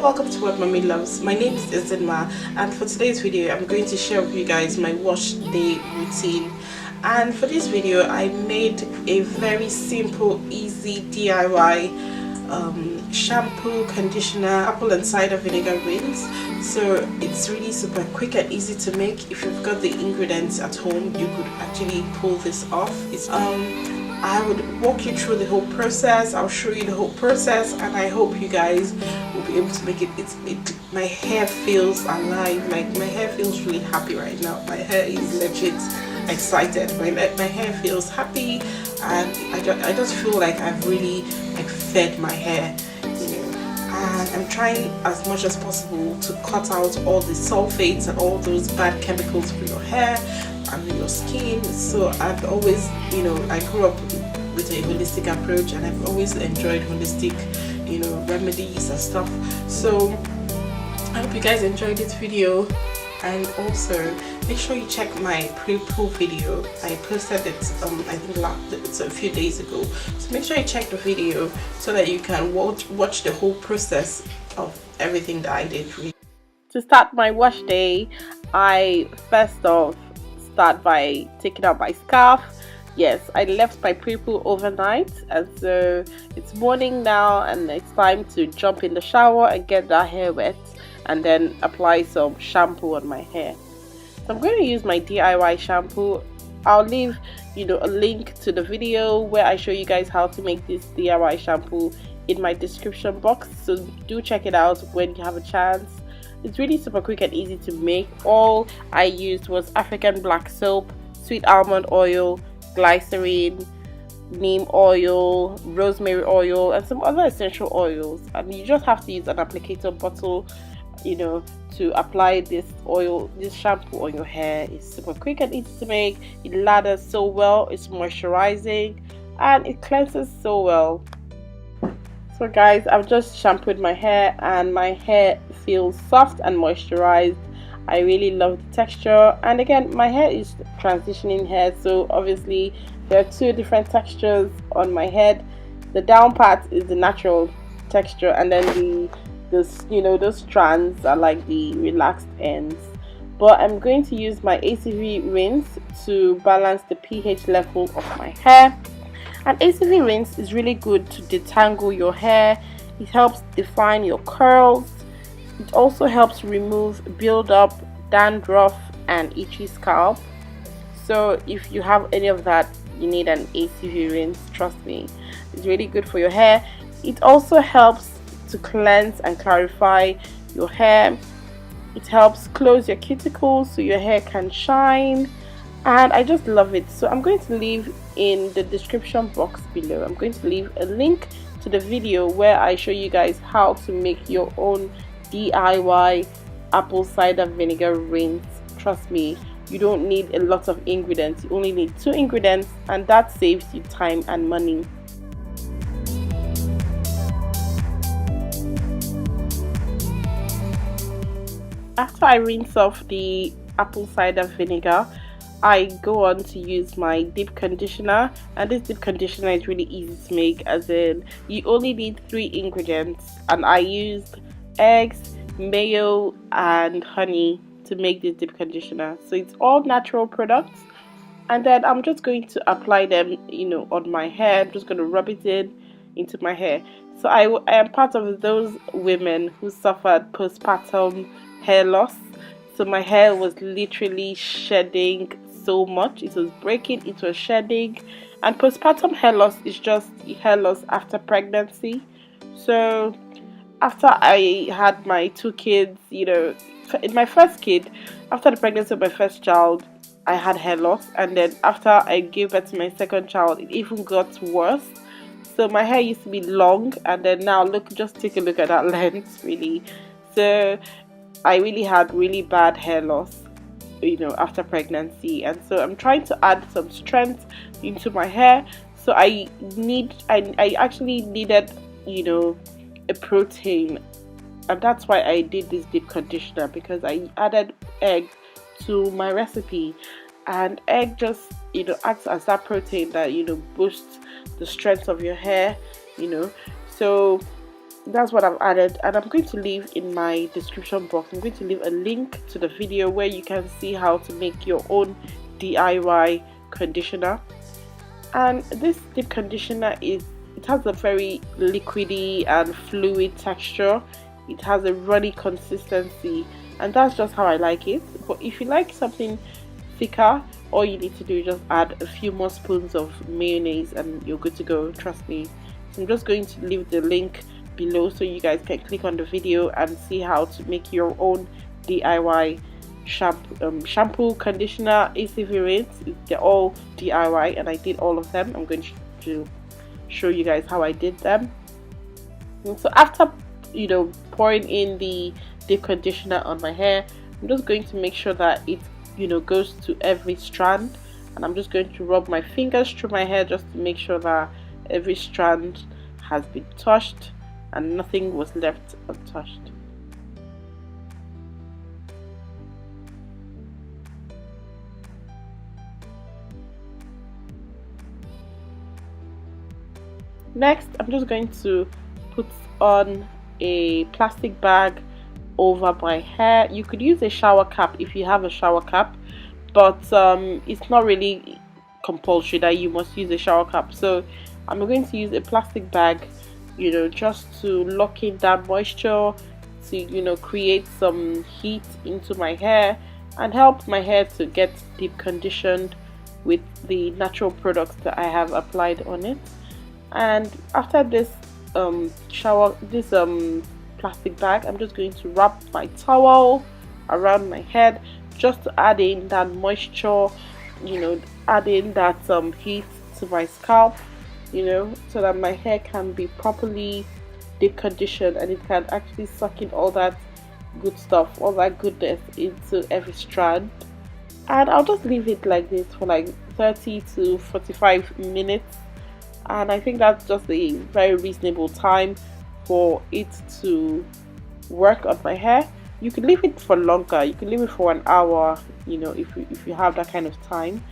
welcome to What Mommy Loves. My name is Ezinma, and for today's video I'm going to share with you guys my wash day routine. And for this video I made a very simple, easy DIY shampoo, conditioner, apple and cider vinegar rinse. So it's really super quick and easy to make. If you've got the ingredients at home, you could actually pull this off. It's I would walk you through the whole process. I'll show you the whole process, and I hope you guys will be able to make it. My hair feels alive. Like, my hair feels really happy right now. My hair is legit excited. My hair feels happy, and I just feel like I've really fed my hair, and I'm trying as much as possible to cut out all the sulfates and all those bad chemicals for your hair and your skin. So I've always, I grew up with a holistic approach, and I've always enjoyed holistic, remedies and stuff. So I hope you guys enjoyed this video, and also make sure you check my pre-pull video. I posted it I think it's a few days ago, so make sure you check the video so that you can watch the whole process of everything that I did. To start my wash day, I first off start by taking out my scarf. Yes, I left my pre-pull overnight, and so it's morning now, and it's time to jump in the shower and get that hair wet, and then apply some shampoo on my hair. So I'm going to use my DIY shampoo. I'll leave a link to the video where I show you guys how to make this DIY shampoo in my description box, so do check it out when you have a chance. It's really super quick and easy to make. All I used was African black soap, sweet almond oil, glycerin, neem oil, rosemary oil, and some other essential oils. And you just have to use an applicator bottle, to apply this shampoo on your hair. It's super quick and easy to make. It lathers so well, it's moisturizing, and it cleanses so well. So guys, I've just shampooed my hair, and my hair feels soft and moisturized. I really love the texture, and again, my hair is transitioning hair, so obviously there are two different textures on my head. The down part is the natural texture, and then those strands are like the relaxed ends. But I'm going to use my ACV rinse to balance the pH level of my hair. And ACV rinse is really good to detangle your hair. It helps define your curls. It also helps remove build-up, dandruff, and itchy scalp. So if you have any of that, you need an ACV rinse. Trust me, it's really good for your hair. It also helps to cleanse and clarify your hair. It helps close your cuticles so your hair can shine, and I just love it. So I'm going to leave in the description box below, I'm going to leave a link to the video where I show you guys how to make your own DIY apple cider vinegar rinse. Trust me, you don't need a lot of ingredients. You only need 2 ingredients, and that saves you time and money. After I rinse off the apple cider vinegar, I go on to use my deep conditioner, and this deep conditioner is really easy to make, as in you only need 3 ingredients, and I used eggs, mayo, and honey to make this deep conditioner. So it's all natural products, and then I'm just going to apply them on my hair. I'm just going to rub it into my hair. So I am part of those women who suffered postpartum hair loss. So my hair was literally shedding so much. It was breaking, it was shedding, and postpartum hair loss is just hair loss after pregnancy. So after I had my 2 kids, in my first kid, after the pregnancy of my first child, I had hair loss, and then after I gave birth to my second child, it even got worse. So my hair used to be long, and then now just take a look at that length, really. So I really had really bad hair loss, after pregnancy, and so I'm trying to add some strength into my hair. So I actually needed, a protein, and that's why I did this deep conditioner, because I added egg to my recipe, and egg just acts as that protein that boosts the strength of your hair. So that's what I've added, and I'm going to leave in my description box, I'm going to leave a link to the video where you can see how to make your own DIY conditioner. And this deep conditioner it has a very liquidy and fluid texture. It has a runny consistency, and that's just how I like it. But if you like something thicker, all you need to do is just add a few more spoons of mayonnaise and you're good to go, trust me. So I'm just going to leave the link below so you guys can click on the video and see how to make your own DIY shampoo, conditioner, ACV rinse. They're all DIY and I did all of them. I'm going to show you guys how I did them. And so after pouring in the deep conditioner on my hair, I'm just going to make sure that it goes to every strand, and I'm just going to rub my fingers through my hair just to make sure that every strand has been touched and nothing was left untouched. Next, I'm just going to put on a plastic bag over my hair. You could use a shower cap if you have a shower cap, but it's not really compulsory that you must use a shower cap. So I'm going to use a plastic bag, just to lock in that moisture, to create some heat into my hair and help my hair to get deep conditioned with the natural products that I have applied on it. And after this plastic bag, I'm just going to wrap my towel around my head just to add in that moisture, add in that heat to my scalp, so that my hair can be properly deep conditioned and it can actually suck in all that good stuff, all that goodness into every strand. And I'll just leave it like this for like 30 to 45 minutes, and I think that's just a very reasonable time for it to work on my hair. You can leave it for longer, you can leave it for an hour, if you have that kind of time,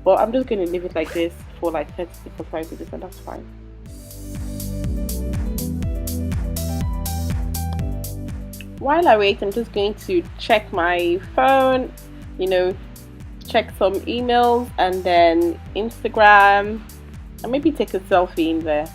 but I'm just going to leave it like this for like 30 to 45 minutes, and that's fine. While I wait, I'm just going to check my phone, check some emails and then Instagram, and maybe take a selfie in there.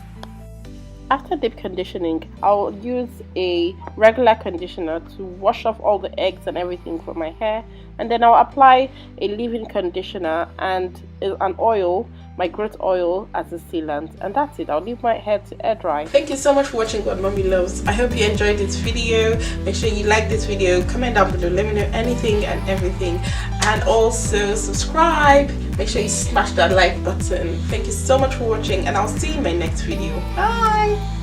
After deep conditioning, I'll use a regular conditioner to wash off all the eggs and everything from my hair, and then I'll apply a leave-in conditioner and an oil, my growth oil, as a sealant, and that's it. I'll leave my hair to air dry. Thank you so much for watching What Mommy Loves. I hope you enjoyed this video. Make sure you like this video, comment down below, let me know anything and everything, and also subscribe. Make sure you smash that like button. Thank you so much for watching, and I'll see you in my next video. Bye.